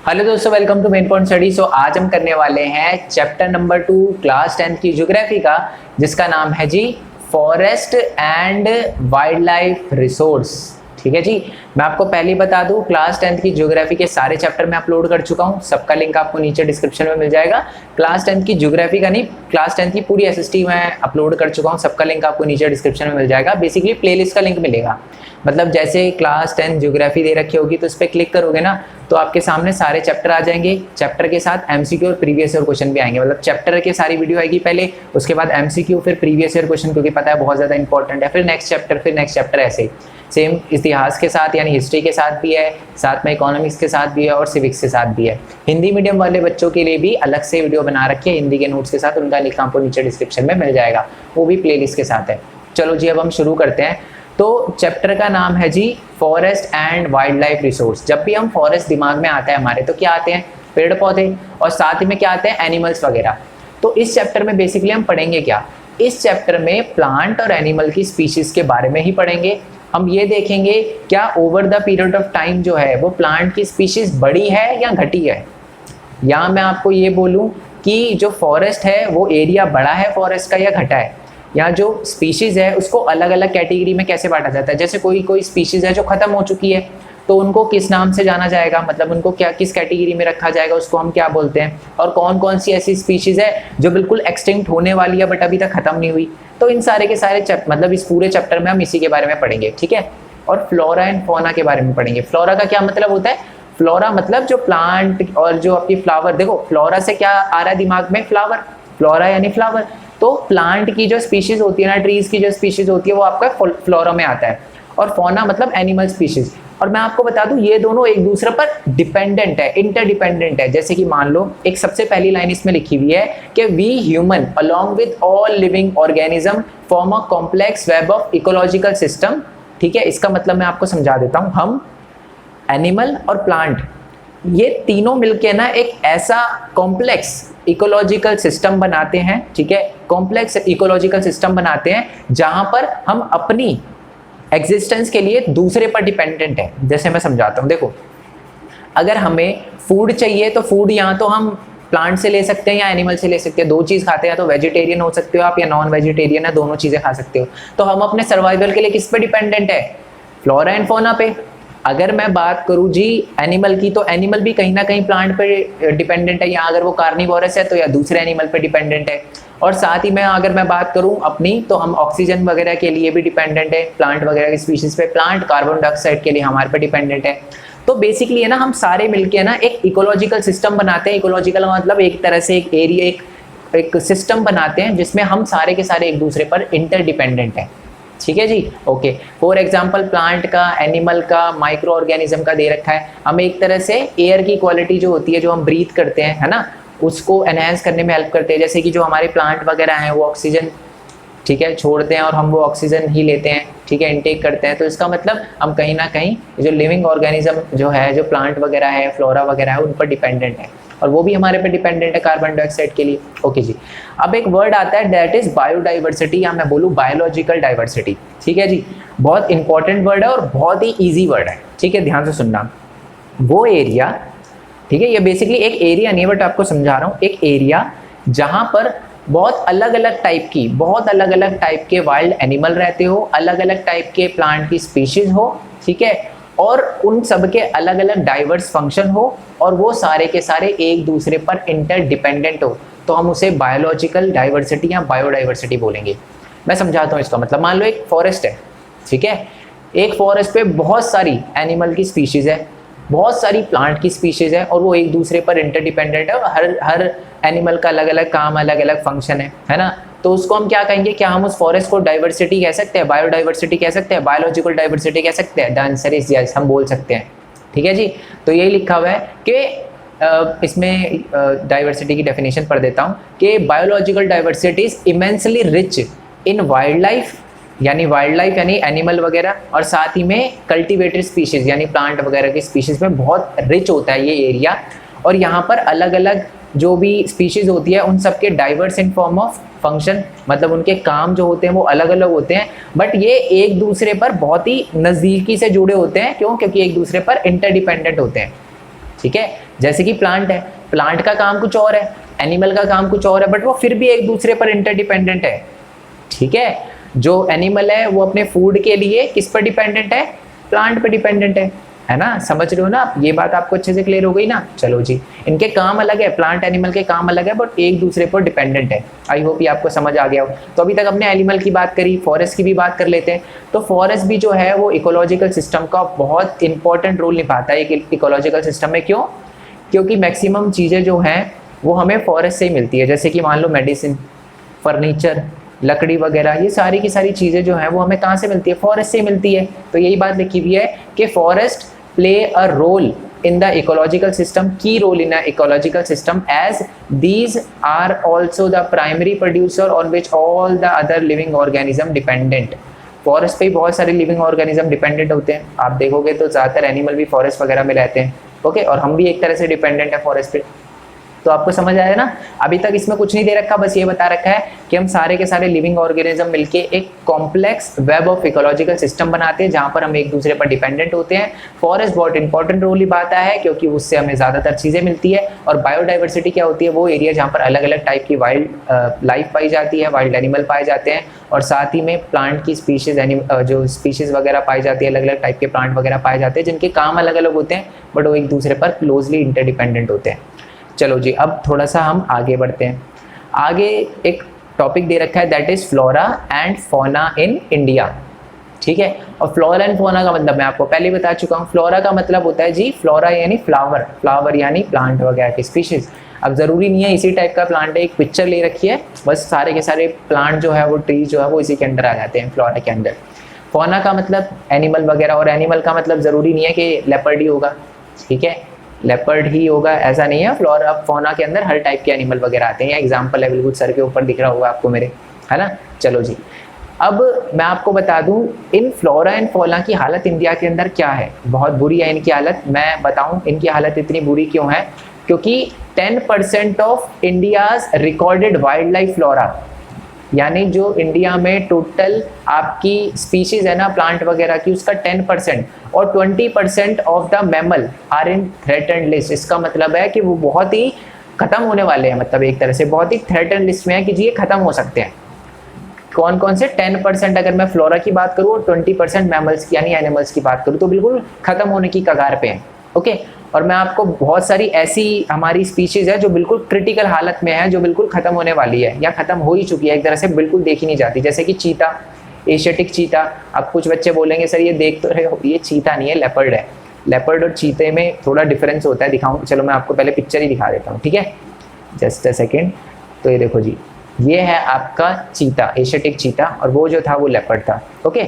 Hello दोस्तों, welcome to main point study. So आज हम करने वाले हैं चैप्टर नंबर 2 क्लास 10 की ज्योग्राफी का, जिसका नाम है जी forest and wildlife resource. ठीक है जी। मैं आपको पहले ही बता दूं, क्लास 10 की ज्योग्राफी के सारे चैप्टर मैं अपलोड कर चुका हूं, सबका लिंक आपको नीचे डिस्क्रिप्शन में मिल जाएगा। क्लास 10 की ज्योग्राफी का नहीं, क्लास 10 की पूरी एसएसटी मैं अपलोड कर चुका हूं, सबका लिंक आपको नीचे डिस्क्रिप्शन में मिल जाएगा। बेसिकली प्लेलिस्ट का लिंक मिलेगा, मतलब जैसे क्लास 10 ज्योग्राफी दे रखी होगी तो उस पर क्लिक करोगे ना तो आपके सामने सारे चैप्टर आ जाएंगे। चैप्टर के साथ एमसीक्यू और प्रीवियस ईयर क्वेश्चन भी आएंगे, मतलब चैप्टर की सारी वीडियो आएगी पहले, उसके बाद एमसीक्यू, फिर प्रीवियस ईयर क्वेश्चन, क्योंकि पता है बहुत ज़्यादा इंपॉर्टेंट है, फिर नेक्स्ट चैप्टर, ऐसे सेम इतिहास के साथ यानी हिस्ट्री के साथ भी है, साथ में इकोनॉमिक्स के साथ भी है और सिविक्स के साथ भी है। हिंदी मीडियम वाले बच्चों के लिए भी अलग से वीडियो बना रखी है हिंदी के नोट्स के साथ, उनका लिंक आपको नीचे डिस्क्रिप्शन में मिल जाएगा, वो भी प्लेलिस्ट के साथ है। चलो जी, अब हम शुरू करते हैं। तो चैप्टर का नाम है जी forest and wildlife resource. जब भी हम फॉरेस्ट दिमाग में आता है हमारे, तो क्या आते हैं? पेड़ पौधे, और साथ ही में क्या आते हैं? एनिमल्स वगैरह। तो इस चैप्टर में बेसिकली हम पढ़ेंगे क्या? इस चैप्टर में प्लांट और एनिमल की स्पीशीज के बारे में ही पढ़ेंगे। हम ये देखेंगे क्या over the period of time जो है वो प्लांट की स्पीशीज बढ़ी है या घटी है, या मैं आपको ये बोलूं कि जो फॉरेस्ट है वो एरिया बढ़ा है फॉरेस्ट का या घटा है, या जो स्पीशीज़ है उसको अलग अलग कैटेगरी में कैसे बांटा जाता है। जैसे कोई स्पीशीज़ है जो ख़त्म हो चुकी है तो उनको किस नाम से जाना जाएगा, मतलब उनको क्या किस कैटेगरी में रखा जाएगा, उसको हम क्या बोलते हैं। और कौन कौन सी ऐसी स्पीशीज़ है जो बिल्कुल एक्सटिंक्ट होने वाली है बट अभी तक ख़त्म नहीं हुई। तो इन सारे के सारे मतलब इस पूरे चैप्टर में हम इसी के बारे में पढ़ेंगे, ठीक है। और फ्लोरा एंड फौना के बारे में पढ़ेंगे। फ्लोरा का क्या मतलब होता है? फ्लोरा मतलब जो प्लांट और जो आपकी फ्लावर, देखो फ्लोरा से क्या आ रहा है दिमाग में? फ्लावर, फ्लोरा यानी फ्लावर। तो प्लांट की जो स्पीशीज होती है ना, ट्रीज की जो स्पीशीज होती है वो आपका फ्लोरा में आता है। और फौना मतलब एनिमल स्पीशीज। और मैं आपको बता दूं ये दोनों एक दूसरे पर डिपेंडेंट है, इंटरडिपेंडेंट है। जैसे कि मान लो एक सबसे पहली लाइन इसमें लिखी हुई है कि we human along with all living organism form a complex web of ecological system. ठीक है, इसका मतलब मैं आपको समझा देता हूं। हम, एनिमल और प्लांट, ये तीनों मिलके ना एक ऐसा कॉम्प्लेक्स इकोलॉजिकल सिस्टम बनाते हैं, ठीक है। कॉम्प्लेक्स इकोलॉजिकल सिस्टम बनाते हैं जहां पर हम अपनी एग्जिस्टेंस के लिए दूसरे पर डिपेंडेंट है। जैसे मैं समझाता हूं, देखो अगर हमें फूड चाहिए तो फूड यहाँ तो हम प्लांट से ले सकते हैं या एनिमल से ले सकते हैं। दो चीज़ खाते हैं, या तो वेजिटेरियन हो सकते हो आप या नॉन वेजिटेरियन है, दोनों चीज़ें खा सकते हो। तो हम अपने सर्वाइवल के लिए किस पे डिपेंडेंट है? फ्लोरा एंड फौना पे। अगर मैं बात करूं जी एनिमल की, तो एनिमल भी कहीं ना कहीं प्लांट पे डिपेंडेंट है, या अगर वो कार्निवोरस है तो या दूसरे एनिमल पे डिपेंडेंट है। और साथ ही में अगर मैं बात करूं अपनी, तो हम ऑक्सीजन वगैरह के लिए भी डिपेंडेंट है प्लांट वगैरह की स्पीशीज पे। प्लांट कार्बन डाइऑक्साइड के लिए हमारे पे डिपेंडेंट है। तो बेसिकली है ना, हम सारे मिलके ना एक इकोलॉजिकल सिस्टम बनाते हैं। इकोलॉजिकल मतलब एक तरह से एक एरिया, एक सिस्टम बनाते हैं जिसमें हम सारे के सारे एक दूसरे पर इंटरडिपेंडेंट हैं, ठीक है जी। ओके, फॉर एग्जांपल प्लांट का, एनिमल का, माइक्रो ऑर्गेनिज्म का दे रखा है। हमें एक तरह से एयर की क्वालिटी जो होती है, जो हम ब्रीथ करते हैं, है ना, उसको एनहेंस करने में हेल्प करते हैं। जैसे कि जो हमारे प्लांट वगैरह हैं वो ऑक्सीजन, ठीक है, छोड़ते हैं और हम वो ऑक्सीजन ही लेते हैं, ठीक है, इनटेक करते हैं। तो इसका मतलब हम कहीं ना कहीं जो लिविंग ऑर्गेनिज्म जो है, जो प्लांट वगैरह है, फ्लोरा वगैरह है, उन पर डिपेंडेंट है, और वो भी हमारे पे डिपेंडेंट है कार्बन डाइऑक्साइड के लिए। ओके जी। अब एक वर्ड आता है दैट इज बायोडाइवर्सिटी, या मैं बोलूँ बायोलॉजिकल डाइवर्सिटी, ठीक है जी। बहुत इंपॉर्टेंट वर्ड है और बहुत ही ईजी वर्ड है, ठीक है, ध्यान से सुनना। वो एरिया, ठीक है, ये बेसिकली एक एरिया नहीं बट आपको समझा रहा हूँ, एक एरिया जहाँ पर बहुत अलग अलग टाइप के वाइल्ड एनिमल रहते हो, अलग अलग टाइप के प्लांट की स्पीशीज हो, ठीक है, और उन सब के अलग अलग डाइवर्स फंक्शन हो, और वो सारे के सारे एक दूसरे पर इंटरडिपेंडेंट हो, तो हम उसे बायोलॉजिकल डाइवर्सिटी या बायोडाइवर्सिटी बोलेंगे। मैं समझाता हूँ इसका मतलब। मान लो एक फॉरेस्ट है, ठीक है, एक फॉरेस्ट पे बहुत सारी एनिमल की स्पीशीज है, बहुत सारी प्लांट की स्पीशीज है, और वो एक दूसरे पर इंटरडिपेंडेंट है, और हर एनिमल का अलग अलग काम, अलग अलग फंक्शन है ना। तो उसको हम क्या कहेंगे? क्या हम उस फॉरेस्ट को डाइवर्सिटी कह सकते हैं, बायोडाइवर्सिटी कह सकते हैं, बायोलॉजिकल डाइवर्सिटी कह सकते हैं? द आंसर इज यस, हम बोल सकते हैं, ठीक है जी। तो यही लिखा हुआ है कि इसमें डाइवर्सिटी की डेफिनेशन पढ़ देता हूँ कि biological diversity is immensely rich in wild life, यानी वाइल्ड लाइफ यानी एनिमल वगैरह, और साथ ही में कल्टिवेटेड स्पीशीज यानी प्लांट वगैरह की स्पीशीज में बहुत रिच होता है ये एरिया। और यहाँ पर अलग अलग जो भी स्पीशीज होती है उन सबके diverse in form of function, मतलब उनके काम जो होते हैं वो अलग अलग होते हैं, बट ये एक दूसरे पर बहुत ही नज़दीकी से जुड़े होते हैं। क्यों? क्योंकि एक दूसरे पर इंटरडिपेंडेंट होते हैं, ठीक है। जैसे कि प्लांट है, प्लांट का काम कुछ और है, एनिमल का काम कुछ और है, बट वो फिर भी एक दूसरे पर इंटरडिपेंडेंट है, ठीक है। जो एनिमल है वो अपने फूड के लिए किस पर डिपेंडेंट है, प्लांट पर डिपेंडेंट है ना, समझ रहे हो ना आप, ये बात आपको अच्छे से क्लियर हो गई ना। चलो जी, इनके काम अलग है, प्लांट एनिमल के काम अलग है, बट एक दूसरे पर डिपेंडेंट है। आई होप ये आपको समझ आ गया हो। तो अभी तक हमने एनिमल की बात करी, फॉरेस्ट की भी बात कर लेते हैं। तो फॉरेस्ट भी जो है वो इकोलॉजिकल सिस्टम का बहुत इंपॉर्टेंट रोल निभाता है इकोलॉजिकल सिस्टम में। क्यों? क्योंकि मैक्सिमम चीज़ें जो हैं वो हमें फॉरेस्ट से ही मिलती है। जैसे कि मान लो मेडिसिन, फर्नीचर, लकड़ी वगैरह, ये सारी की सारी चीज़ें जो हैं वो हमें कहाँ से मिलती है, फॉरेस्ट से मिलती है। तो यही बात लिखी हुई है कि forest play a role in the ecological system, key role in a ecological system, as these are also the primary producer on which all the other living organism dependent। Forest पे बहुत सारे लिविंग ऑर्गेनिज्म डिपेंडेंट होते हैं। आप देखोगे तो ज़्यादातर animal भी फॉरेस्ट वगैरह में रहते हैं, ओके, और हम भी एक तरह से डिपेंडेंट है फॉरेस्ट पे। तो आपको समझ आया ना। अभी तक इसमें कुछ नहीं दे रखा, बस ये बता रखा है कि हम सारे के सारे लिविंग ऑर्गेनिज्म मिलके एक complex web of ecological system बनाते हैं जहां पर हम एक दूसरे पर डिपेंडेंट होते हैं। फॉरेस्ट बहुत इंपॉर्टेंट रोल निभाता है क्योंकि उससे हमें ज़्यादातर चीज़ें मिलती है। और बायोडाइवर्सिटी क्या होती है, वो एरिया जहाँ पर अलग अलग टाइप की वाइल्ड लाइफ पाई जाती है, वाइल्ड एनिमल पाए जाते हैं, और साथ ही में प्लांट की स्पीशीज़ जो स्पीशीज़ वगैरह पाई जाती है, अलग अलग टाइप के प्लांट वगैरह पाए जाते हैं जिनके काम अलग अलग होते हैं, बट वो एक दूसरे पर क्लोजली इंटरडिपेंडेंट होते हैं। चलो जी, अब थोड़ा सा हम आगे बढ़ते हैं। आगे एक टॉपिक दे रखा है, that is flora and fauna in India, ठीक है। और फ्लोरा एंड फौना का मतलब मैं आपको पहले बता चुका हूँ। फ्लोरा का मतलब होता है जी, फ्लोरा यानी फ्लावर, फ्लावर यानी प्लांट वगैरह की स्पीशीज़। अब ज़रूरी नहीं है इसी टाइप का प्लांट है, एक पिक्चर ले रखी है, बस सारे के सारे प्लांट जो है वो ट्रीज जो है वो इसी के अंदर आ जाते हैं, फ्लोरा के अंदर। फौना का मतलब एनिमल वगैरह, और एनिमल का मतलब ज़रूरी नहीं है कि लेपर्ड ही होगा, ठीक है, लेपर्ड ही होगा ऐसा नहीं है। फ्लोरा फौना के अंदर हर टाइप के एनिमल वगैरह आते हैं। एग्जाम्पल है बिल्कुल सर के ऊपर दिख रहा होगा आपको मेरे, है ना। चलो जी, अब मैं आपको बता दूं इन फ्लोरा एंड फौना की हालत इंडिया के अंदर क्या है। बहुत बुरी है इनकी हालत। मैं बताऊं इनकी हालत इतनी बुरी क्यों है, क्योंकि 10% of India's recorded wild life flora, यानी जो इंडिया में टोटल आपकी स्पीशीज़ है ना प्लांट वगैरह की, उसका 10% और 20% of the mammal are in threatened list. इसका मतलब है कि वो बहुत ही ख़त्म होने वाले हैं, मतलब एक तरह से बहुत ही थ्रेटन्ड लिस्ट में है कि जी ये ख़त्म हो सकते हैं। कौन कौन से? 10% अगर मैं फ्लोरा की बात करूँ और 20% मैमल्स की यानी एनिमल्स की बात करूँ तो बिल्कुल ख़त्म होने की कगार पे हैं, ओके। और मैं आपको बहुत सारी ऐसी हमारी स्पीशीज़ है जो बिल्कुल क्रिटिकल हालत में है, जो बिल्कुल ख़त्म होने वाली है या ख़त्म हो ही चुकी है, एक तरह से बिल्कुल देखी नहीं जाती। जैसे कि चीता, एशियाटिक चीता। अब कुछ बच्चे बोलेंगे सर ये देख तो रहे हो, ये चीता नहीं है, लेपर्ड है। लेपर्ड और चीते में थोड़ा डिफरेंस होता है, दिखाऊँ, चलो मैं आपको पहले पिक्चर ही दिखा देता हूँ, ठीक है, जस्ट अ सेकेंड। तो ये देखो जी, ये है आपका चीता, एशियाटिक चीता, और वो जो था वो लेपर्ड था, ओके।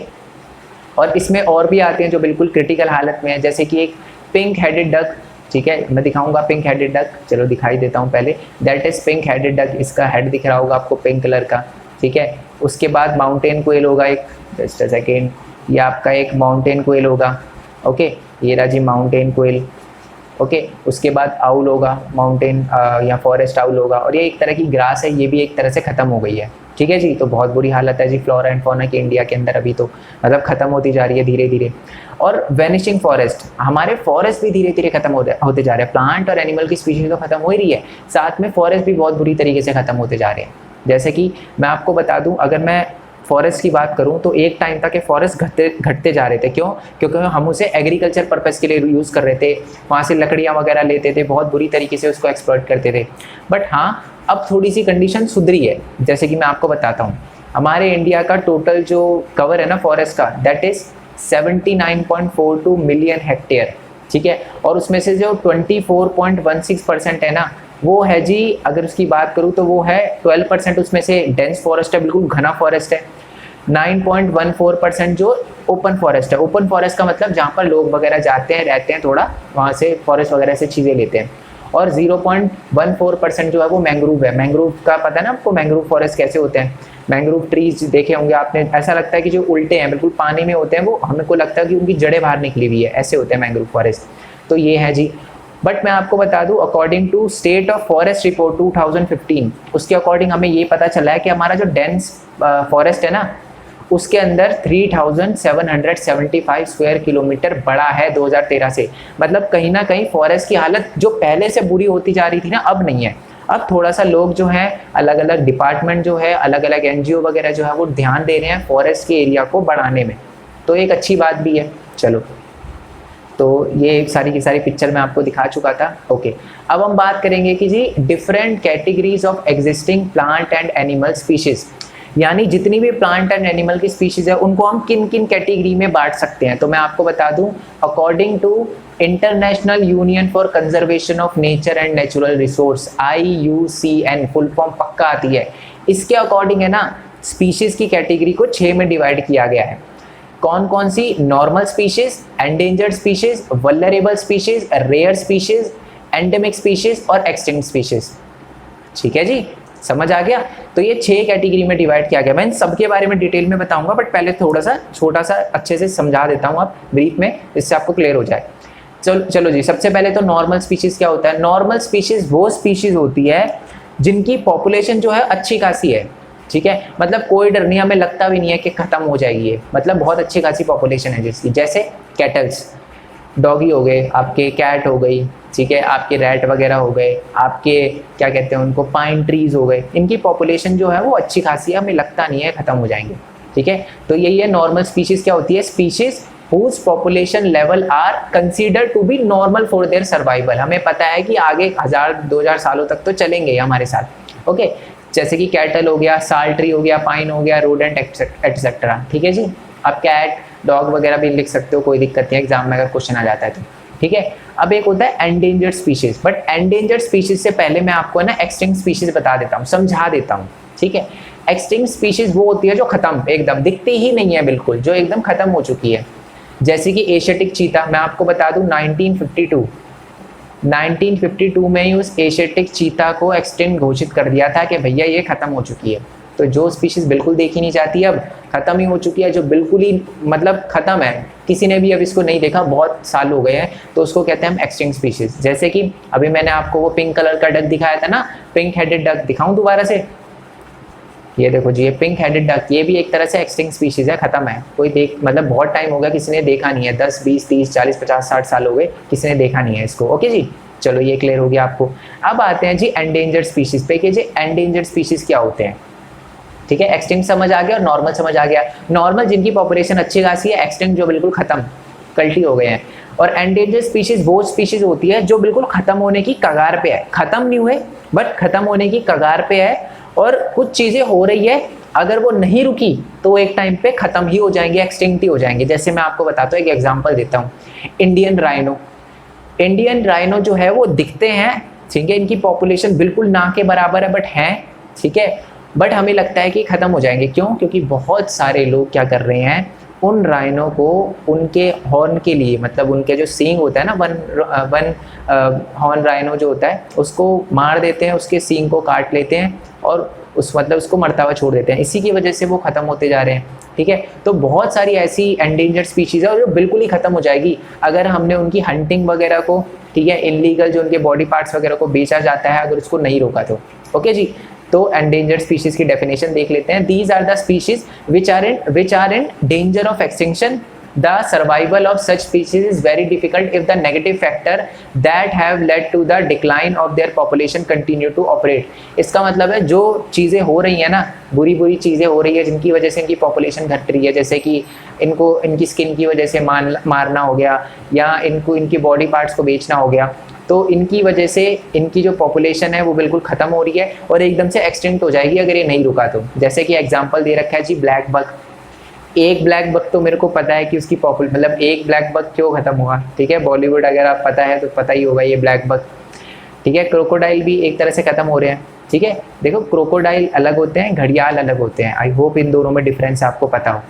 और इसमें और भी आते हैं जो बिल्कुल क्रिटिकल हालत में है, जैसे कि एक पिंक हेडेड डक, ठीक है, मैं दिखाऊंगा पिंक हेडेड डक, चलो दिखाई देता हूँ पहले। That is pink headed duck, इसका हेड दिख रहा होगा आपको पिंक कलर का, ठीक है। उसके बाद माउंटेन कोयल होगा एक, जस्ट अ सेकेंड, ये आपका एक माउंटेन कोयल होगा, ओके, ये रहा जी माउंटेन कोयल, ओके। उसके बाद आउल होगा, माउंटेन या फॉरेस्ट आउल होगा, और ये एक तरह की ग्रास है, ये भी एक तरह से ख़त्म हो गई है, ठीक है जी। तो बहुत बुरी हालत है जी फ्लोरा एंड फौना की इंडिया के अंदर अभी, तो मतलब ख़त्म होती जा रही है धीरे धीरे। और वैनिशिंग फॉरेस्ट, हमारे फॉरेस्ट भी धीरे धीरे ख़त्म होते जा रहे हैं। प्लांट और एनिमल की स्पीशीज तो ख़त्म हो ही रही है, साथ में फॉरेस्ट भी बहुत बुरी तरीके से ख़त्म होते जा रहे हैं। जैसे कि मैं आपको बता दूं, अगर मैं फॉरेस्ट की बात करूं तो एक टाइम तक फॉरेस्ट घटते जा रहे थे। क्यों? क्योंकि हम उसे एग्रीकल्चर पर्पज़ के लिए यूज़ कर रहे थे, वहाँ से लकड़ियाँ वगैरह लेते थे, बहुत बुरी तरीके से उसको एक्सप्लॉइट करते थे। बट हाँ, अब थोड़ी सी कंडीशन सुधरी है। जैसे कि मैं आपको बताता हूँ, हमारे इंडिया का टोटल जो कवर है ना फॉरेस्ट का, दैट इज़ 79.42 मिलियन हेक्टेयर, ठीक है। और उसमें से जो 24.16% है ना, वो है जी, अगर उसकी बात करूँ तो वो है 12% उसमें से डेंस फॉरेस्ट है, बिल्कुल घना फॉरेस्ट है। 9.14% जो ओपन फॉरेस्ट है। ओपन फॉरेस्ट का मतलब जहाँ पर लोग वगैरह जाते हैं, रहते हैं, थोड़ा वहाँ से फॉरेस्ट वगैरह से चीज़ें लेते हैं। और 0.14% जो है वो मैंग्रोव है। मैंग्रोव का पता है ना आपको, मैंग्रोव फॉरेस्ट कैसे होते हैं? मैंग्रोव ट्रीज देखे होंगे आपने, ऐसा लगता है कि जो उल्टे हैं, बिल्कुल पानी में होते हैं, वो हमें को लगता है कि उनकी जड़ें बाहर निकली हुई है, ऐसे होते हैं मैंग्रोव फॉरेस्ट। तो ये है जी। बट मैं आपको बता दूं, according to state of forest report 2015, उसके अकॉर्डिंग हमें ये पता चला है कि हमारा जो डेंस फॉरेस्ट है ना, उसके अंदर 3775 स्क्वायर किलोमीटर बड़ा है 2013 से। मतलब कहीं ना कहीं फॉरेस्ट की हालत जो पहले से बुरी होती जा रही थी ना, अब नहीं है। अब थोड़ा सा लोग जो हैं, अलग अलग डिपार्टमेंट जो है, अलग अलग एनजीओ वगैरह जो है वो ध्यान दे रहे हैं फॉरेस्ट के एरिया को बढ़ाने में, तो एक अच्छी बात भी है। चलो, तो ये सारी की सारी पिक्चर मैं आपको दिखा चुका था। ओके, अब हम बात करेंगे कि जी different categories of existing plant and animal species, यानी जितनी भी प्लांट एंड एनिमल की स्पीशीज है उनको हम किन किन कैटेगरी में बांट सकते हैं। तो मैं आपको बता दूं, according to international union for conservation of nature and natural resource, IUCN, full form पक्का आती है, इसके अकॉर्डिंग है ना स्पीशीज की कैटेगरी को 6 में डिवाइड किया गया है। कौन कौन सी? Normal species, endangered species, vulnerable species, rare species, endemic species और एक्सटिंक्ट स्पीशीज। ठीक है जी, समझ आ गया? तो ये 6 कैटेगरी में डिवाइड किया गया। मैं इन सबके बारे में डिटेल में बताऊंगा, बट पहले थोड़ा सा छोटा सा अच्छे से समझा देता हूँ आप ब्रीफ में, इससे आपको क्लियर हो जाए। चलो जी, सबसे पहले तो नॉर्मल स्पीशीज क्या होता है? नॉर्मल स्पीशीज वो स्पीशीज होती है जिनकी पॉपुलेशन जो है अच्छी खासी है। ठीक है, मतलब कोई डर नहीं, हमें लगता भी नहीं है कि खत्म हो जाएगी ये, मतलब बहुत अच्छी खासी पॉपुलेशन है जिसकी। जैसे कैटल्स, डॉगी हो गए आपके, कैट हो गई, ठीक है, आपके रैट वगैरह हो गए, आपके क्या कहते हैं उनको, पाइन ट्रीज हो गए, इनकी पॉपुलेशन जो है वो अच्छी खासी है, हमें लगता नहीं है खत्म हो जाएंगे। ठीक है, तो यही है नॉर्मल स्पीशीज क्या होती है? Species whose population level are considered to be normal for their survival। हमें पता है कि आगे 1000-2000 सालों तक तो चलेंगे हमारे साथ। ओके, जैसे कि कैटल हो गया, साल ट्री हो गया, पाइन हो गया, रोडेंट एटसेट्रा। ठीक है जी, आप कैट, डॉग वगैरह भी लिख सकते हो, कोई दिक्कत नहीं है, एग्जाम में अगर क्वेश्चन आ जाता है तो। ठीक है, अब एक होता है endangered species, but endangered species से पहले मैं आपको ना एक्सटिंक्ट स्पीशीज बता देता हूँ, समझा देता हूँ। ठीक है, एक्सटिंक्ट स्पीशीज वो होती है जो खत्म, एकदम दिखती ही नहीं है बिल्कुल, जो एकदम खत्म हो चुकी है। जैसे कि एशियाटिक चीता, मैं आपको बता दूं 1952 में ही उस एशियाटिक चीता को एक्सटिंक्ट घोषित कर दिया था कि भैया ये खत्म हो चुकी है। तो जो स्पीशीज बिल्कुल देखी नहीं जाती अब खत्म ही हो चुकी है, जो बिल्कुल ही मतलब खत्म है, किसी ने भी अब इसको नहीं देखा, बहुत साल हो गए हैं, तो उसको कहते हैं हम एक्सटिंक्ट स्पीशीज। जैसे कि अभी मैंने आपको वो पिंक कलर का डक दिखाया था ना, पिंक हेडेड डक, दिखाऊं दोबारा से? ये देखो जी, ये पिंक हेडेड डक, ये भी एक तरह से एक्सटिंक्ट स्पीशीज है, खत्म है, कोई देख मतलब बहुत टाइम हो गया, किसी ने देखा नहीं है, 10 20 30 40 50 60 साल हो गए, किसी ने देखा नहीं है इसको। ओके जी, चलो ये क्लियर हो गया आपको। अब आते हैं जी एंडेंजर्ड स्पीशीज पे कि जी एंडेंजर्ड स्पीशीज क्या होते हैं। ठीक है, एक्सटिंक्ट समझ आ गया और नॉर्मल समझ आ गया। नॉर्मल जिनकी पॉपुलेशन अच्छी खासी है, एक्सटिंक्ट जो बिल्कुल खत्म कल्टी हो गए हैं। और एंडेंजर्ड स्पीशीज वो स्पीशीज होती है जो बिल्कुल खत्म होने की कगार पे है, खत्म नहीं हुए बट खत्म होने की कगार पे है, और कुछ चीजें हो रही है, अगर वो नहीं रुकी तो एक टाइम पे खत्म ही हो जाएंगे, एक्सटिंक्ट ही हो जाएंगे। जैसे मैं आपको बताता हूँ, एक एग्जांपल देता हूँ, इंडियन राइनो। इंडियन राइनो जो है वो दिखते हैं, ठीक है, इनकी पॉपुलेशन बिल्कुल ना के बराबर है बट हैं, ठीक है, बट हमें लगता है कि खत्म हो जाएंगे। क्यों? क्योंकि बहुत सारे लोग क्या कर रहे हैं, उन राइनो को उनके हॉर्न के लिए, मतलब उनके जो सींग होता है ना, वन हॉर्न राइनो जो होता है, उसको मार देते हैं, उसके सींग को काट लेते हैं और उसको मरता हुआ छोड़ देते हैं। इसी की वजह से वो खत्म होते जा रहे हैं। ठीक है, तो बहुत सारी ऐसी एंडेंजर्ड स्पीशीज है जो बिल्कुल ही खत्म हो जाएगी अगर हमने उनकी हंटिंग वगैरह को, ठीक है, इनलीगल जो उनके बॉडी पार्ट्स वगैरह को बेचा जाता है, अगर उसको नहीं रोका तो। ओके जी, तो एंडेंजर्ड स्पीशीज की डेफिनेशन देख लेते हैं। These are the species which are in danger of extinction. The survival of such species is very difficult if the negative factor that have led to the decline of their population continue to operate। इसका मतलब है जो चीज़ें हो रही हैं ना, बुरी बुरी चीज़ें हो रही है जिनकी वजह से इनकी पॉपुलेशन घट रही है, जैसे कि इनको इनकी स्किन की वजह से मारना हो गया, या इनको इनकी बॉडी पार्ट्स को बेचना हो गया, तो इनकी वजह से इनकी जो पॉपुलेशन है वो बिल्कुल ख़त्म हो रही है और एकदम से एक्सटिंक्ट हो जाएगी अगर ये नहीं रुका तो। जैसे कि एग्जाम्पल दे रखा है जी ब्लैक बक। एक ब्लैक बक तो मेरे को पता है कि उसकी मतलब एक ब्लैक बक क्यों खत्म हुआ, ठीक है, बॉलीवुड अगर आप पता है तो पता ही होगा ये ब्लैक बक। ठीक है, क्रोकोडाइल भी एक तरह से खत्म हो रहे हैं। ठीक है, देखो क्रोकोडाइल अलग होते हैं, घड़ियाल अलग होते हैं, आई होप इन दोनों में डिफरेंस आपको पता हो।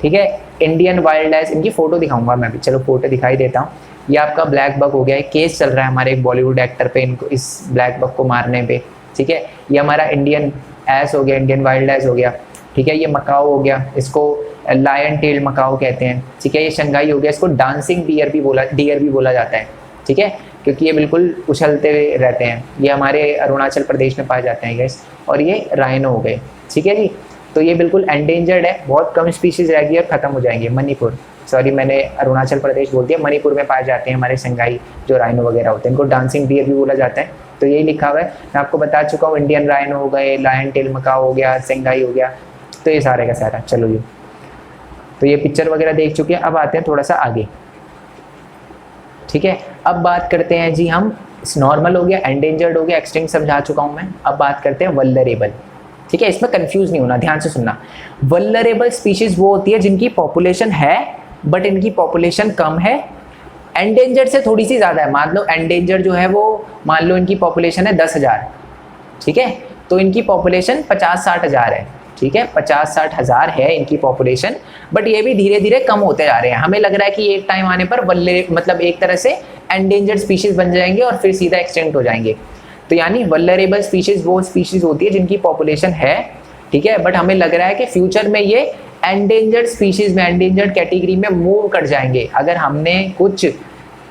ठीक है, इंडियन वाइल्ड लाइफ, इनकी फोटो दिखाऊंगा मैं भी, चलो फोटो दिखाई देता हूँ। ये आपका ब्लैक बक हो गया, एक केस चल रहा है हमारे एक बॉलीवुड एक्टर पे, इनको इस ब्लैक बक को मारने पे। ठीक है, ये हमारा इंडियन एस हो गया, इंडियन वाइल्ड एस हो गया। ठीक है, ये मकाओ हो गया, इसको लायन टेल मकाओ कहते हैं। ठीक है, ये शंघाई हो गया, इसको डांसिंग डियर भी बोला जाता है। ठीक है, क्योंकि ये बिल्कुल उछलते हुए रहते हैं, ये हमारे अरुणाचल प्रदेश में पाए जाते हैं गैस। और ये राइनो हो गए। ठीक है जी, तो ये बिल्कुल एंडेंजर्ड है, बहुत कम स्पीशीज रह गई और ख़त्म हो जाएंगे। मणिपुर, सॉरी मैंने अरुणाचल प्रदेश बोल दिया, मणिपुर में पाए जाते हैं हमारे संगाई जो राइनो वगैरह होते हैं, इनको डांसिंग डियर भी बोला जाता है। तो यही लिखा हुआ है, मैं आपको बता चुका हूँ, इंडियन राइनो हो गए, लायन टेल मकाओ हो गया, संगाई हो गया, तो ये सारे का सारा। चलो जी, तो ये पिक्चर वगैरह देख चुके हैं, अब आते हैं थोड़ा सा आगे। ठीक है, अब बात करते हैं जी हम, नॉर्मल हो गया, एंडेंजर्ड हो गया, एक्सटिंक्ट समझा चुका हूँ मैं। अब बात करते हैं वल्नरेबल। ठीक है, इसमें कंफ्यूज नहीं होना, ध्यान से सुनना। वल्नरेबल स्पीशीज वो होती है जिनकी पॉपुलेशन है बट इनकी पॉपुलेशन कम है, एंडेंजर्ड से थोड़ी सी ज़्यादा है। मान लो एंडेंजर्ड जो है वो, मान लो इनकी पॉपुलेशन है 10,000, ठीक है, तो इनकी पॉपुलेशन 50-60 हज़ार है। ठीक है, 50-60 हज़ार है इनकी पॉपुलेशन, बट ये भी धीरे धीरे कम होते जा रहे हैं। हमें लग रहा है कि एक टाइम आने पर मतलब एक तरह से एंडेंजर्ड स्पीशीज बन जाएंगे और फिर सीधा एक्सटिंक्ट हो जाएंगे। तो यानी वल्नरेबल स्पीशीज वो स्पीशीज होती है जिनकी पॉपुलेशन है, ठीक है, बट हमें लग रहा है कि फ्यूचर में ये एंडेंजर्ड स्पीशीज में, एंडेंजर्ड कैटेगरी में मूव कर जाएंगे अगर हमने कुछ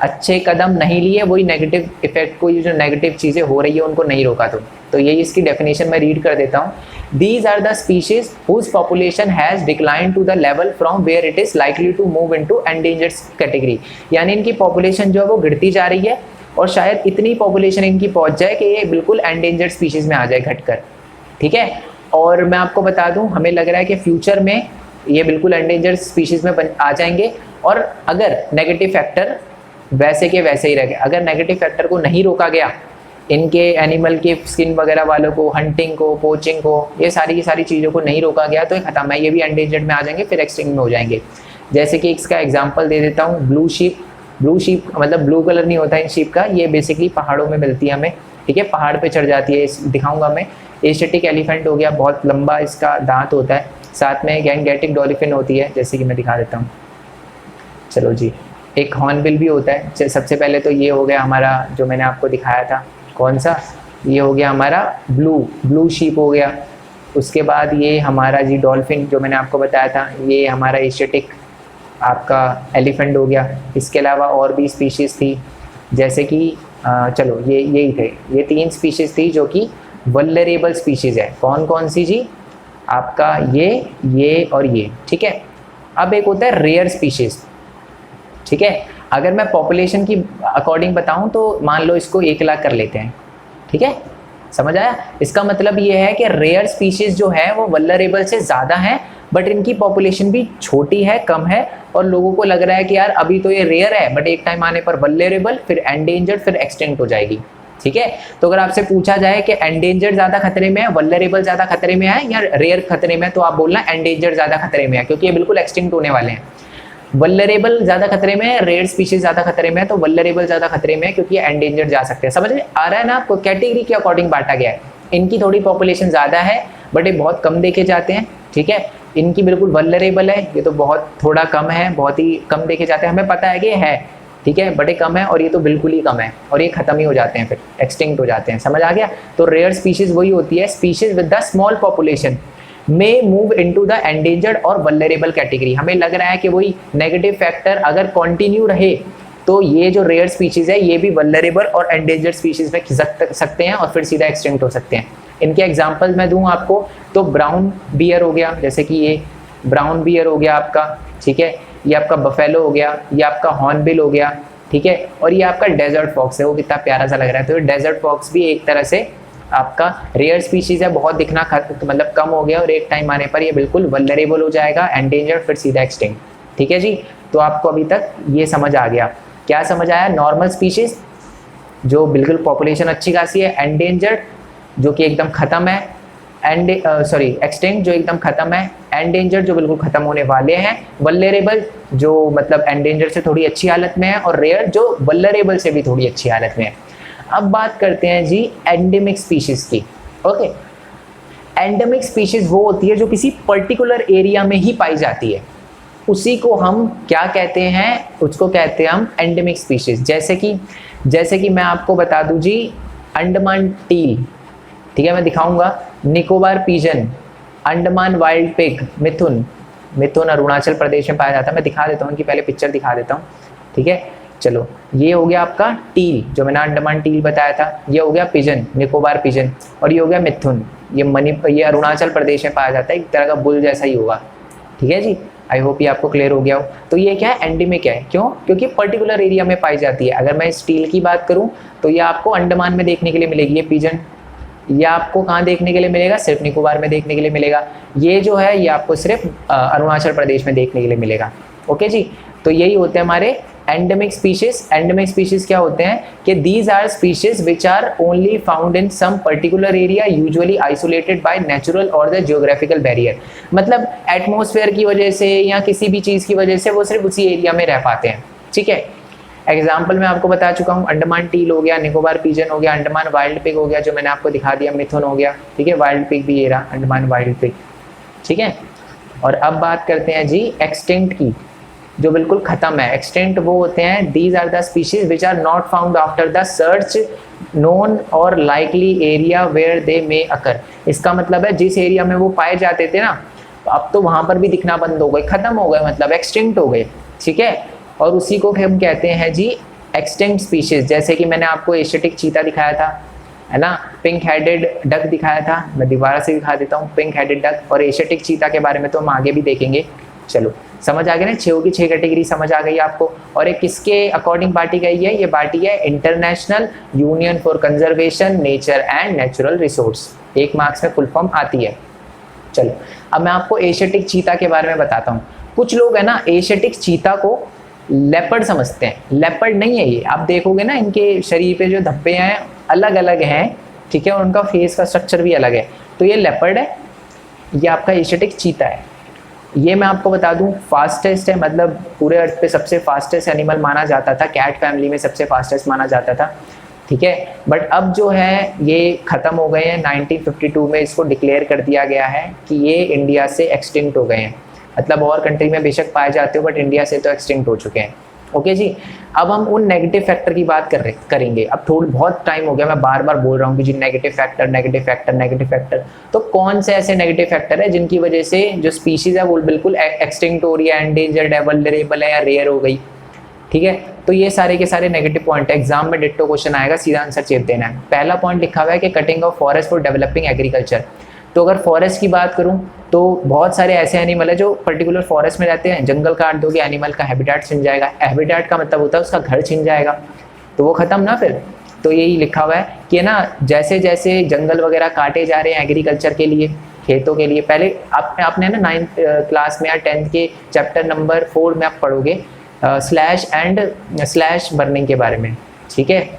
अच्छे कदम नहीं लिए, वही नेगेटिव इफेक्ट को, ये जो नेगेटिव चीज़ें हो रही है उनको नहीं रोका। तो यही इसकी डेफिनेशन मैं रीड कर देता हूँ। These are the species whose population has declined to the level from where it is likely to move into endangered category। यानी इनकी पॉपुलेशन जो है वो गिरती जा रही है और शायद इतनी पॉपुलेशन इनकी पहुंच जाए कि ये बिल्कुल एंडेंजर्ड स्पीशीज में आ जाए घटकर। ठीक है, और मैं आपको बता दूं, हमें लग रहा है कि फ्यूचर में ये बिल्कुल एंडेंजर्ड स्पीशीज में आ जाएंगे। और अगर नेगेटिव फैक्टर वैसे के वैसे ही रह गए, अगर नेगेटिव फैक्टर को नहीं रोका गया, इनके एनिमल के स्किन वगैरह वालों को, हंटिंग को, पोचिंग को, ये सारी की सारी चीज़ों को नहीं रोका गया तो ये खत्म है, ये भी एंडेंजर्ड में आ जाएंगे, फिर एक्सटिंक्ट में हो जाएंगे। जैसे कि इसका एग्जांपल दे देता हूँ, ब्लू शीप। ब्लू शीप मतलब ब्लू कलर नहीं होता इन शीप का, ये बेसिकली पहाड़ों में मिलती है हमें। ठीक है, पहाड़ पे चढ़ जाती है, दिखाऊंगा मैं। एशियाटिक एलिफेंट हो गया, बहुत लंबा इसका दांत होता है। साथ में गैंगेटिक डॉल्फिन होती है, जैसे कि मैं दिखा देता हूँ। चलो जी, एक हॉर्नबिल भी होता है। सबसे पहले तो ये हो गया हमारा जो मैंने आपको दिखाया था, कौन सा, ये हो गया हमारा ब्लू शीप हो गया। उसके बाद ये हमारा जी डॉल्फिन जो मैंने आपको बताया था, ये हमारा एशियाटिक आपका एलिफेंट हो गया। इसके अलावा और भी स्पीशीज़ थी, जैसे कि चलो ये यही थे, ये 3 स्पीशीज़ थी जो कि वल्नरेबल स्पीशीज़ है। कौन कौन सी जी, आपका ये और ये। ठीक है, अब एक होता है रेयर स्पीशीज़। ठीक है, अगर मैं पॉपुलेशन की अकॉर्डिंग बताऊं तो मान लो इसको 1 लाख कर लेते हैं। ठीक है, समझ आया? इसका मतलब ये है कि रेयर स्पीशीज जो है वो वल्नरेबल से ज़्यादा है, बट इनकी पॉपुलेशन भी छोटी है, कम है, और लोगों को लग रहा है कि यार अभी तो ये रेयर है, बट एक टाइम आने पर वल्नरेबल, फिर एंडेंजर्ड, फिर एक्सटिंक्ट हो जाएगी। ठीक है, तो अगर आपसे पूछा जाए कि एंडेंजर्ड ज़्यादा खतरे में है, वल्नरेबल ज़्यादा खतरे में है या रेयर खतरे में है, तो आप बोलना एंडेंजर्ड ज़्यादा खतरे में है, क्योंकि ये बिल्कुल एक्सटिंक्ट होने वाले हैं। वल्नरेबल ज़्यादा खतरे में है, रेयर स्पीशीज ज़्यादा खतरे में है, तो वल्नरेबल ज़्यादा खतरे में है क्योंकि ये एंडेंजर्ड जा सकते हैं। समझ में आ रहा है ना आपको? कैटेगरी के अकॉर्डिंग बांटा गया है। इनकी थोड़ी पॉपुलेशन ज़्यादा है बट ये बहुत कम देखे जाते हैं। ठीक है, इनकी बिल्कुल वल्नरेबल है, ये तो बहुत थोड़ा कम है, बहुत ही कम देखे जाते हैं। हमें पता है कि है, ठीक है, बट ये कम है, और ये तो बिल्कुल ही कम है, और ये खत्म ही हो जाते हैं, फिर एक्सटिंक्ट हो जाते हैं। समझ आ गया? तो रेयर स्पीशीज वही होती है, species with the small population may move into the endangered और vulnerable कैटेगरी। हमें लग रहा है कि वही नेगेटिव फैक्टर अगर कंटिन्यू रहे तो ये जो रेयर स्पीशीज है ये भी वल्नरेबल और एंडेंजर्ड स्पीशीज में खिसक सकते हैं और फिर सीधा एक्सटिंक्ट हो सकते हैं। इनके एग्जांपल मैं दूं आपको तो ब्राउन बियर हो गया, जैसे कि ये ब्राउन बियर हो गया आपका, ठीक है, ये आपका बफेलो हो गया, ये आपका हॉर्नबिल हो गया, ठीक है, और ये आपका डेजर्ट फॉक्स है। वो कितना प्यारा सा लग रहा है। तो डेजर्ट फॉक्स भी एक तरह से आपका रेयर स्पीशीज है, बहुत दिखना मतलब कम हो गया, और एक टाइम आने पर ये बिल्कुल वल्नरेबल हो जाएगा, एंडेंजर्ड, फिर सीधा एक्सटिंक्ट। ठीक है जी, तो आपको अभी तक ये समझ आ गया। क्या समझ आया? नॉर्मल स्पीशीज जो बिल्कुल पॉपुलेशन अच्छी खासी है, एंडेंजर्ड जो कि एकदम खत्म है, एक्सटिंक्ट जो एकदम खत्म है, एंडेंजर्ड जो बिल्कुल खत्म होने वाले हैं, वल्नरेबल जो मतलब एंडेंजर्ड से थोड़ी अच्छी हालत में है, और रेयर जो वल्नरेबल से भी थोड़ी अच्छी हालत में है। अब बात करते हैं जी एंडेमिक स्पीशीज की। ओके, एंडेमिक स्पीशीज वो होती है जो किसी पर्टिकुलर एरिया में ही पाई जाती है, उसी को हम क्या कहते हैं? उसको कहते हैं हम एंडेमिक स्पीशीज। जैसे कि मैं आपको बता दूं जी, अंडमान टील, ठीक है, मैं दिखाऊंगा, Nicobar pigeon, Andaman wild pig, mithun Arunachal Pradesh में पाया जाता है। मैं दिखा देता हूँ, उनकी पहले पिक्चर दिखा देता हूँ। ठीक है, चलो, ये हो गया आपका टील जो मैंने अंडमान टील बताया था, ये हो गया पिजन, निकोबार पिजन, और ये हो गया मिथुन। ये अरुणाचल प्रदेश में पाया जाता है, एक तरह का बुल जैसा ही होगा। ठीक है जी, आई होप ये आपको क्लियर हो गया हो। तो ये क्या है, एंडेमिक है। क्यों? क्योंकि पर्टिकुलर एरिया में पाई जाती है। अगर मैं स्टील की बात करूं तो ये आपको अंडमान में देखने के लिए मिलेगी, ये पिजन। ये आपको कहाँ देखने के लिए मिलेगा? सिर्फ निकोबार में देखने के लिए मिलेगा। ये जो है ये आपको सिर्फ अरुणाचल प्रदेश में देखने के लिए मिलेगा। ओके जी, तो यही होते हैं हमारे एंडेमिक स्पीशीज। एंडेमिक स्पीशीज क्या होते हैं कि these are species which are only found in some particular area, usually isolated by natural और द जियोग्राफिकल बैरियर। मतलब एटमॉस्फेयर की वजह से या किसी भी चीज़ की वजह से वो सिर्फ उसी एरिया में रह पाते हैं। ठीक है, एग्जाम्पल मैं आपको बता चुका हूँ, अंडमान टील हो गया, निकोबार पिजन हो गया, अंडमान वाइल्ड पिग हो गया जो मैंने आपको दिखा दिया, मिथुन हो गया। ठीक है, वाइल्ड पिग भी ये रहा, अंडमान वाइल्ड पिग। ठीक है, और अब बात करते हैं जी एक्सटिंक्ट की, जो बिल्कुल खत्म है। एक्सटिंक्ट वो होते हैं, these are the species which are not found after the search known और likely area where they may occur. इसका मतलब है जिस एरिया में वो पाए जाते थे ना, अब तो वहां पर भी दिखना बंद हो गए, खत्म हो गए, मतलब एक्सटिंक्ट हो गए। ठीक है, और उसी को हम कहते हैं जी एक्सटिंक्ट स्पीशीज। जैसे कि मैंने आपको एशियाटिक चीता दिखाया था, है ना, पिंक हेडेड डक दिखाया था, मैं दोबारा से दिखा देता हूँ, पिंक हेडेड डक और एशियाटिक चीता के बारे में तो हम आगे भी देखेंगे। चलो समझ आ गया ना, 6 की 6 कैटेगरी समझ आ गई आपको। और एक किसके अकॉर्डिंग बांटी गई है? ये बांटी है international union for conservation nature and natural resource, 1 marks में फुल फॉर्म आती है। चलो अब मैं आपको एशियाटिक चीता के बारे में बताता हूँ। कुछ लोग है ना एशियाटिक चीता को लेपर्ड समझते हैं, लेपर्ड नहीं है ये। आप देखोगे ना इनके शरीर पे जो धब्बे हैं अलग अलग हैं, ठीक है, और उनका फेस का स्ट्रक्चर भी अलग है। तो ये लेपर्ड है, ये आपका एशियाटिक चीता है। ये मैं आपको बता दूं फास्टेस्ट है, मतलब पूरे अर्थ पे सबसे फास्टेस्ट एनिमल माना जाता था, कैट फैमिली में सबसे फास्टेस्ट माना जाता था। ठीक है, बट अब जो है ये ख़त्म हो गए हैं। 1952 में इसको डिक्लेयर कर दिया गया है कि ये इंडिया से एक्सटिंक्ट हो गए हैं। मतलब और कंट्री में बेशक पाए जाते हो बट इंडिया से तो एक्सटिंक्ट हो चुके हैं। ओके जी, अब हम उन नेगेटिव फैक्टर की बात करेंगे। अब थोड़ा बहुत टाइम हो गया, मैं बार बार बोल रहा हूँ कि जी negative factor negative factor negative factor. तो कौन से ऐसे नेगेटिव फैक्टर है जिनकी वजह से जो स्पीशीज़ है वो बिल्कुल एक्सटिंक्ट हो रही है, एंडेंजर्ड है, वल्नरेबल है या रेयर हो गई। ठीक है, तो ये सारे के सारे नेगेटिव पॉइंट है। एग्जाम में डिट्टो क्वेश्चन आएगा, सीधा आंसर चेप देना है। पहला पॉइंट लिखा हुआ है कि cutting of forest for developing agriculture. तो अगर फॉरेस्ट की बात करूं तो बहुत सारे ऐसे एनिमल है जो पर्टिकुलर फॉरेस्ट में रहते हैं, जंगल काट दोगे एनिमल का हैबिटेट छिन जाएगा। हैबिटेट का मतलब होता है उसका घर छिन जाएगा, तो वो खत्म ना फिर। तो यही लिखा हुआ है कि ना जैसे जैसे जंगल वगैरह काटे जा रहे हैं एग्रीकल्चर के लिए, खेतों के लिए। पहले आपने ना 9th क्लास में या 10th के चैप्टर नंबर 4 में आप पढ़ोगे स्लैश एंड स्लैश बर्निंग के बारे में। ठीक है,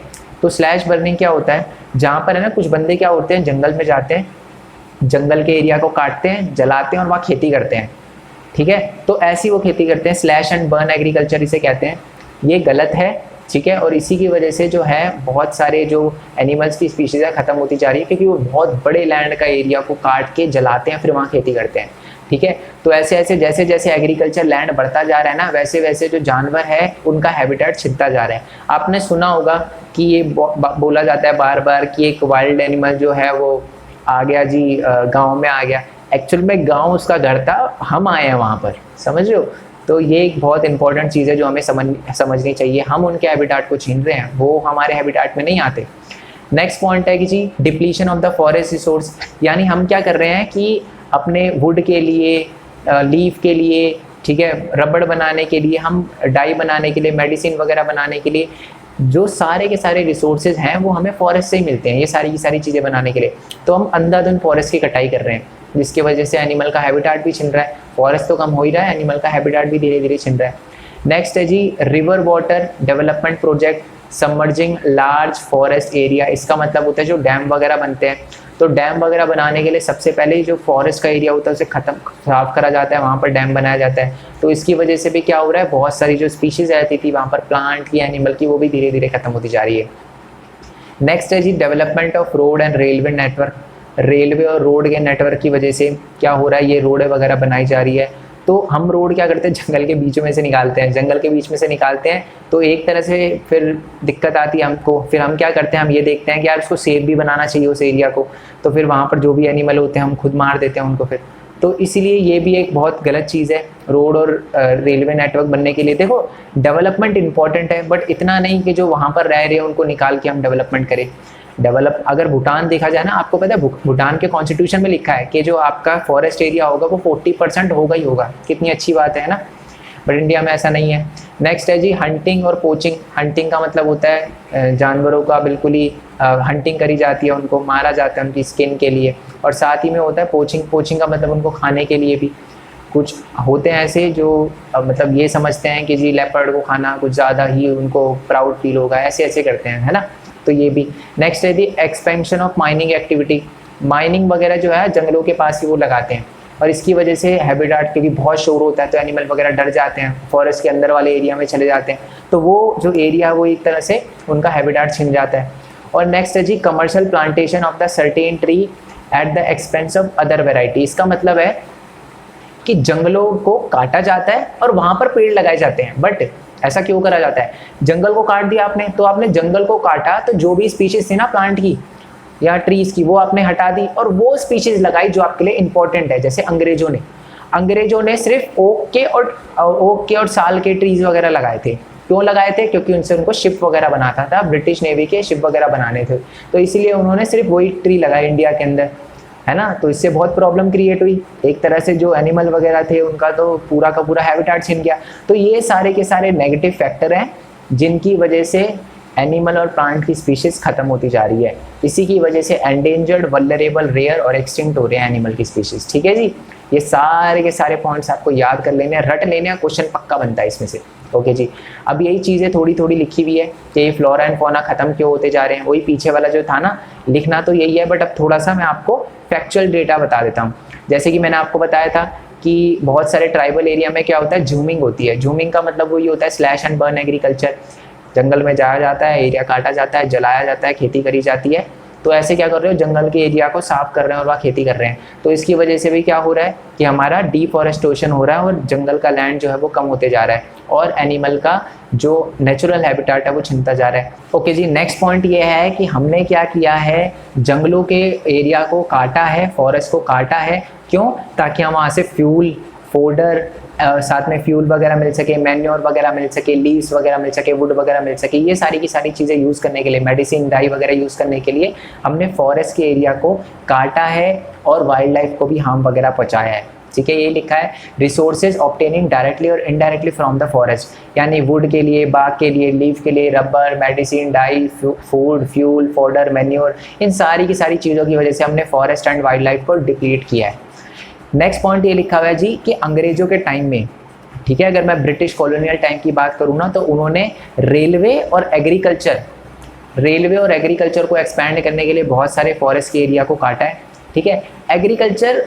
तो स्लैश बर्निंग क्या होता है, जहाँ पर है ना कुछ बंदे क्या होते हैं जंगल में जाते हैं, जंगल के एरिया को काटते हैं, जलाते हैं और वहाँ खेती करते हैं। ठीक है, तो ऐसी वो खेती करते हैं, स्लैश एंड बर्न एग्रीकल्चर इसे कहते हैं। ये गलत है। ठीक है, और इसी की वजह से जो है बहुत सारे जो एनिमल्स की स्पीशीज़ है ख़त्म होती जा रही है, क्योंकि वो बहुत बड़े लैंड का एरिया को काट के जलाते हैं फिर वहाँ खेती करते हैं। ठीक है, तो ऐसे ऐसे जैसे जैसे एग्रीकल्चर लैंड बढ़ता जा रहा है ना, वैसे वैसे जो जानवर है उनका हैबिटेट छिनता जा रहा है। आपने सुना होगा कि ये बोला जाता है बार बार कि एक वाइल्ड एनिमल जो है वो आ गया जी, गांव में आ गया। एक्चुअल में गांव उसका घर था, हम आए हैं वहाँ पर, समझ रहे हो। तो ये एक बहुत इंपॉर्टेंट चीज़ है जो हमें समझनी चाहिए। हम उनके हैबिटेट को छीन रहे हैं, वो हमारे हैबिटेट में नहीं आते। नेक्स्ट पॉइंट है कि जी depletion of the forest resource, यानी हम क्या कर रहे हैं कि अपने वुड के लिए, लीफ के लिए, ठीक है, रबड़ बनाने के लिए, हम डाई बनाने के लिए, मेडिसिन वगैरह बनाने के लिए जो सारे के सारे रिसोर्सेज हैं वो हमें फॉरेस्ट से ही मिलते हैं, ये सारी की सारी चीज़ें बनाने के लिए। तो हम अंधाधुंध फॉरेस्ट की कटाई कर रहे हैं, जिसकी वजह से एनिमल का हैबिटेट भी छिन रहा है। फॉरेस्ट तो कम हो ही रहा है, एनिमल का हैबिटेट भी धीरे धीरे छिन रहा है। नेक्स्ट है जी river water development project submerging large forest area. इसका मतलब होता है जो डैम वगैरह बनते हैं, तो डैम वगैरह बनाने के लिए सबसे पहले जो फॉरेस्ट का एरिया होता है उसे साफ करा जाता है, वहाँ पर डैम बनाया जाता है। तो इसकी वजह से भी क्या हो रहा है, बहुत सारी जो स्पीशीज़ रहती थी वहाँ पर प्लांट की, एनिमल की, वो भी धीरे धीरे खत्म होती जा रही है। नेक्स्ट है जी development of road and railway network. Railway और रोड के नेटवर्क की वजह से क्या हो रहा है, ये रोड वगैरह बनाई जा रही है। तो हम रोड क्या करते हैं, जंगल के बीच में से निकालते हैं, जंगल के बीच में से निकालते हैं, तो एक तरह से फिर दिक्कत आती है हमको। फिर हम क्या करते हैं, हम ये देखते हैं कि यार उसको सेफ भी बनाना चाहिए उस एरिया को, तो फिर वहाँ पर जो भी एनिमल होते हैं हम खुद मार देते हैं उनको फिर। तो इसीलिए ये भी एक बहुत गलत चीज़ है रोड और रेलवे नेटवर्क बनने के लिए। देखो डेवलपमेंट इंपॉर्टेंट है, बट इतना नहीं कि जो वहाँ पर रह रहे हैं उनको निकाल के हम डेवलपमेंट करें। डेवलप, अगर भूटान देखा जाए ना, आपको पता है भूटान के कॉन्स्टिट्यूशन में लिखा है कि जो आपका फॉरेस्ट एरिया होगा वो 40% होगा ही होगा। कितनी अच्छी बात है ना, बट इंडिया में ऐसा नहीं है। नेक्स्ट है जी हंटिंग और पोचिंग। हंटिंग का मतलब होता है जानवरों का बिल्कुल ही हंटिंग करी जाती है, उनको मारा जाता है उनकी स्किन के लिए, और साथ ही में होता है पोचिंग। पोचिंग का मतलब उनको खाने के लिए भी। कुछ होते हैं ऐसे जो मतलब ये समझते हैं कि जी लेपर्ड को खाना कुछ ज़्यादा ही उनको प्राउड फील होगा, ऐसे ऐसे करते हैं, है ना, तो ये भी। नेक्स्ट है the expansion of mining activity. Mining वगैरह जो है जंगलों के पास ही वो लगाते हैं, और इसकी वजह से हैबिटाट, क्योंकि बहुत शोर होता है तो एनिमल वगैरह डर जाते हैं, फॉरेस्ट के अंदर वाले एरिया में चले जाते हैं, तो वो जो एरिया वो एक तरह से उनका हैबिटाट छिन जाता है। और नेक्स्ट है जी commercial plantation of the certain tree at the expense of other variety. इसका मतलब है कि जंगलों को काटा जाता है और वहाँ पर पेड़ लगाए जाते हैं। बट ऐसा क्यों करा जाता है? जंगल को काट दिया आपने, तो आपने जंगल को काटा तो जो भी स्पीशीज थी ना प्लांट की या ट्रीज की, वो आपने हटा दी और वो स्पीशीज लगाई जो आपके लिए इंपॉर्टेंट है। जैसे अंग्रेजों ने सिर्फ ओक के और साल के ट्रीज वगैरह लगाए थे। क्यों लगाए थे? क्योंकि उनसे उनको शिप वगैरह बनाता था, ब्रिटिश नेवी के शिप वगैरह बनाने थे, तो इसीलिए उन्होंने सिर्फ वही ट्री लगाए इंडिया के अंदर, है ना। तो इससे बहुत प्रॉब्लम क्रिएट हुई, एक तरह से जो एनिमल वगैरह थे उनका तो पूरा का पूरा हैबिटाट छिन गया। तो ये सारे के सारे नेगेटिव फैक्टर हैं जिनकी वजह से एनिमल और प्लांट की स्पीशीज खत्म होती जा रही है। इसी की वजह से एंडेंजर्ड, वल्नरेबल, रेयर और एक्सटिंक्ट हो रहे हैं एनिमल की स्पीशीज। ठीक है जी, ये सारे के सारे पॉइंट्स आपको याद कर लेने हैं, रट लेने हैं, क्वेश्चन पक्का बनता है इसमें से। ओके जी, अब यही चीज़ें थोड़ी थोड़ी लिखी हुई है कि ये फ्लोरा एंड फौना खत्म क्यों होते जा रहे हैं। वही पीछे वाला जो था ना, लिखना तो यही है, बट अब थोड़ा सा मैं आपको फैक्चुअल डेटा बता देता हूँ। जैसे कि मैंने आपको बताया था कि बहुत सारे ट्राइबल एरिया में क्या होता है, जूमिंग होती है। जूमिंग का मतलब वही होता है स्लैश एंड बर्न एग्रीकल्चर। जंगल में जाया जाता है, एरिया काटा जाता है, जलाया जाता है, खेती करी जाती है। तो ऐसे क्या कर रहे हो, जंगल के एरिया को साफ कर रहे हैं और वहाँ खेती कर रहे हैं। तो इसकी वजह से भी क्या हो रहा है कि हमारा डिफॉरेस्टेशन हो रहा है और जंगल का लैंड जो है वो कम होते जा रहा है और एनिमल का जो नेचुरल हैबिटेट है वो छिनता जा रहा है। ओके जी, नेक्स्ट पॉइंट ये है कि हमने क्या किया है, जंगलों के एरिया को काटा है, फॉरेस्ट को काटा है। क्यों? ताकि हम वहाँ से फ्यूल, फोडर, साथ में फ्यूल वगैरह मिल सके, मैन्योर वगैरह मिल सके, लीव्स वगैरह मिल सके, वुड वगैरह मिल सके, ये सारी की सारी चीज़ें यूज़ करने के लिए, मेडिसिन, डाई वगैरह यूज़ करने के लिए हमने फॉरेस्ट के एरिया को काटा है और वाइल्ड लाइफ को भी हार्म वगैरह पहुँचाया है। ठीक है, ये लिखा है रिसोर्सेज ऑब्टेनिंग डायरेक्टली और इनडायरेक्टली फ्रॉम द फॉरेस्ट, यानी वुड के लिए, बाग के लिए, लीफ के लिए, rubber, medicine, dye, food, fuel, fodder, manure, इन सारी की सारी चीज़ों की वजह से हमने फॉरेस्ट एंड वाइल्ड लाइफ को डिप्लीट किया है। नेक्स्ट पॉइंट ये लिखा हुआ है जी कि अंग्रेजों के टाइम में, ठीक है, अगर मैं ब्रिटिश कॉलोनियल टाइम की बात करूँ ना, तो उन्होंने रेलवे और एग्रीकल्चर को एक्सपैंड करने के लिए बहुत सारे फॉरेस्ट के एरिया को काटा है। ठीक है, एग्रीकल्चर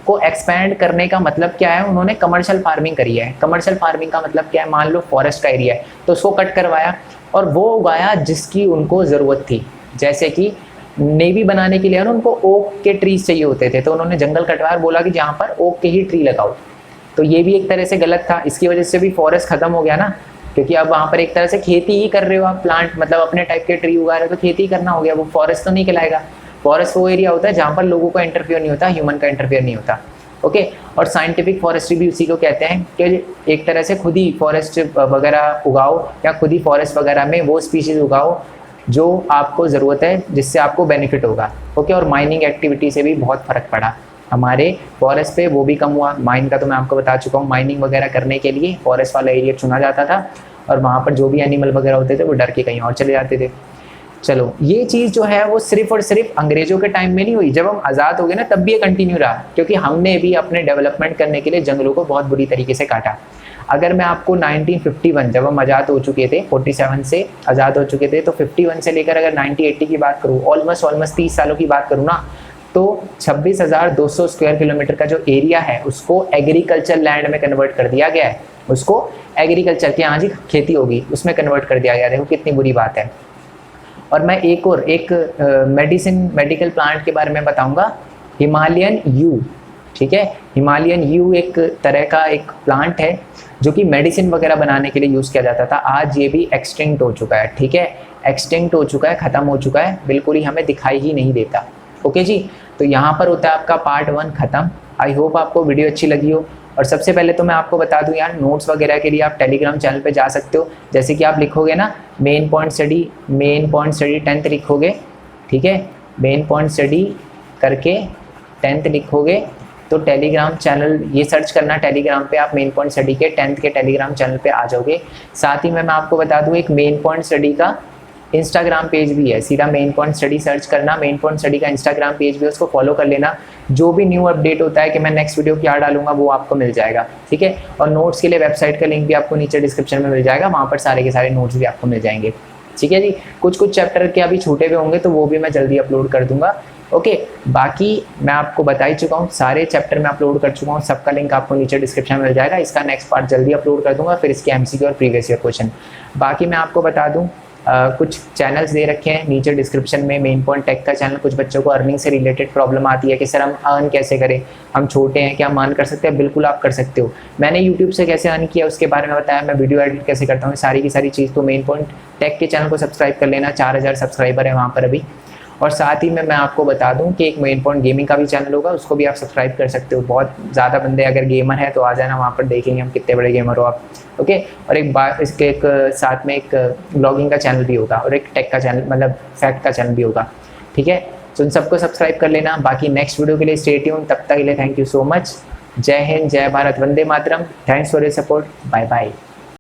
को एक्सपैंड करने का मतलब क्या है, उन्होंने कमर्शियल फार्मिंग करी है। कमर्शियल फार्मिंग का मतलब क्या है, मान लो फॉरेस्ट का एरिया है तो उसको कट करवाया और वो उगाया जिसकी उनको ज़रूरत थी। जैसे कि नेवी बनाने के लिए ना उनको ओक के ट्रीज चाहिए होते थे, तो उन्होंने जंगल कटवाया और बोला कि जहाँ पर ओक के ही ट्री लगाओ। तो ये भी एक तरह से गलत था, इसकी वजह से भी फॉरेस्ट खत्म हो गया ना, क्योंकि अब वहाँ पर एक तरह से खेती ही कर रहे हो आप, प्लांट मतलब अपने टाइप के ट्री उगा रहे हो तो खेती करना हो गया, वो फॉरेस्ट तो नहीं कहलाएगा। फॉरेस्ट वो एरिया होता है जहाँ पर लोगों का इंटरफेयर नहीं होता, ह्यूमन का इंटरफेयर नहीं होता। ओके, और साइंटिफिक फॉरेस्ट्री भी उसी को कहते हैं कि एक तरह से खुद ही फॉरेस्ट वगैरह उगाओ या खुद ही फॉरेस्ट वगैरह में वो स्पीशीज उगाओ जो आपको ज़रूरत है, जिससे आपको बेनिफिट होगा। ओके, और माइनिंग एक्टिविटी से भी बहुत फ़र्क पड़ा हमारे फॉरेस्ट पे, वो भी कम हुआ। माइन का तो मैं आपको बता चुका हूँ, माइनिंग वगैरह करने के लिए फॉरेस्ट वाला एरिया चुना जाता था और वहाँ पर जो भी एनिमल वगैरह होते थे वो डर के कहीं और चले जाते थे। चलो, ये चीज़ जो है वो सिर्फ और सिर्फ अंग्रेजों के टाइम में नहीं हुई, जब हम आज़ाद हो गए ना तब भी ये कंटिन्यू रहा, क्योंकि हमने भी अपने डेवलपमेंट करने के लिए जंगलों को बहुत बुरी तरीके से काटा। अगर मैं आपको 1951 जब हम आज़ाद हो चुके थे, 47 से आज़ाद हो चुके थे, तो 51 से लेकर अगर 1980 की बात करूँ, ऑलमोस्ट 30 सालों की बात करूँ ना, तो 26,200 स्क्वायर किलोमीटर का जो एरिया है उसको एग्रीकल्चर लैंड में कन्वर्ट कर दिया गया है। उसको एग्रीकल्चर के, यहाँ जी खेती होगी, उसमें कन्वर्ट कर दिया गया। देखो कितनी बुरी बात है। और मैं एक मेडिकल प्लांट के बारे में बताऊंगा, हिमालयन यू। ठीक है, हिमालयन यू एक तरह का एक प्लांट है जो कि मेडिसिन वगैरह बनाने के लिए यूज़ किया जाता था। आज ये भी एक्सटिंक्ट हो चुका है। ठीक है, एक्सटिंक्ट हो चुका है, ख़त्म हो चुका है, बिल्कुल ही हमें दिखाई ही नहीं देता। ओके जी, तो यहाँ पर होता है आपका पार्ट 1 ख़त्म। आई होप आपको वीडियो अच्छी लगी हो। और सबसे पहले तो मैं आपको बता दूं यार, नोट्स वगैरह के लिए आप टेलीग्राम चैनल पे जा सकते हो। जैसे कि आप लिखोगे ना मेन पॉइंट स्टडी 10th लिखोगे, ठीक है, मेन पॉइंट स्टडी करके 10th लिखोगे तो टेलीग्राम चैनल ये सर्च करना टेलीग्राम पे, आप मेन पॉइंट स्टडी के 10th के टेलीग्राम चैनल पे आ जाओगे। साथ ही मैं आपको बता दूं एक मेन पॉइंट स्टडी का इंस्टाग्राम पेज भी है, सीधा मेन पॉइंट स्टडी सर्च करना, मेन पॉइंट स्टडी का इंस्टाग्राम पेज भी है, उसको फॉलो कर लेना। जो भी न्यू अपडेट होता है कि मैं नेक्स्ट वीडियो क्या डालूंगा वो आपको मिल जाएगा, ठीक है। और नोट्स के लिए वेबसाइट का लिंक भी आपको नीचे डिस्क्रिप्शन में मिल जाएगा, वहाँ पर सारे के सारे नोट्स भी आपको मिल जाएंगे, ठीक है जी। कुछ चैप्टर के अभी छूटे हुए होंगे तो वो भी मैं जल्दी अपलोड कर दूंगा, ओके। बाकी मैं आपको बता ही चुका हूँ, सारे चैप्टर मैं अपलोड कर चुका हूँ, सबका लिंक आपको नीचे डिस्क्रिप्शन में मिल जाएगा। इसका नेक्स्ट पार्ट जल्दी अपलोड कर दूंगा, फिर इसके एमसीक्यू और प्रीवियस ईयर क्वेश्चन। बाकी मैं आपको बता दूँ कुछ चैनल्स दे रखे हैं नीचे डिस्क्रिप्शन में, मेन पॉइंट टेक का चैनल। कुछ बच्चों को अर्निंग से रिलेटेड प्रॉब्लम आती है कि सर हम अर्न कैसे करें, हम छोटे हैं, क्या हम अर्न कर सकते हैं? बिल्कुल आप कर सकते हो। मैंने यूट्यूब से कैसे अर्न किया उसके बारे में बताया, मैं वीडियो एडिट कैसे करता हूँ, सारी की सारी चीज़। तो मेन पॉइंट टेक के चैनल को सब्सक्राइब कर लेना, 4000 सब्सक्राइबर है वहाँ पर अभी। और साथ ही में मैं आपको बता दूं कि एक मेन पॉइंट गेमिंग का भी चैनल होगा, उसको भी आप सब्सक्राइब कर सकते हो। बहुत ज़्यादा बंदे अगर गेमर है तो आ जाना, वहाँ पर देखेंगे हम कितने बड़े गेमर हो आप, ओके। और एक बार इसके एक साथ में एक ब्लॉगिंग का चैनल भी होगा और एक टेक का चैनल मतलब फैक्ट का चैनल भी होगा, ठीक है। तो उन सबको सब्सक्राइब कर लेना। बाकी नेक्स्ट वीडियो के लिए स्टे ट्यून, तब तक के लिए थैंक यू सो मच। जय हिंद, जय Bharat, Vande Mataram. Thanks for your support, bye bye.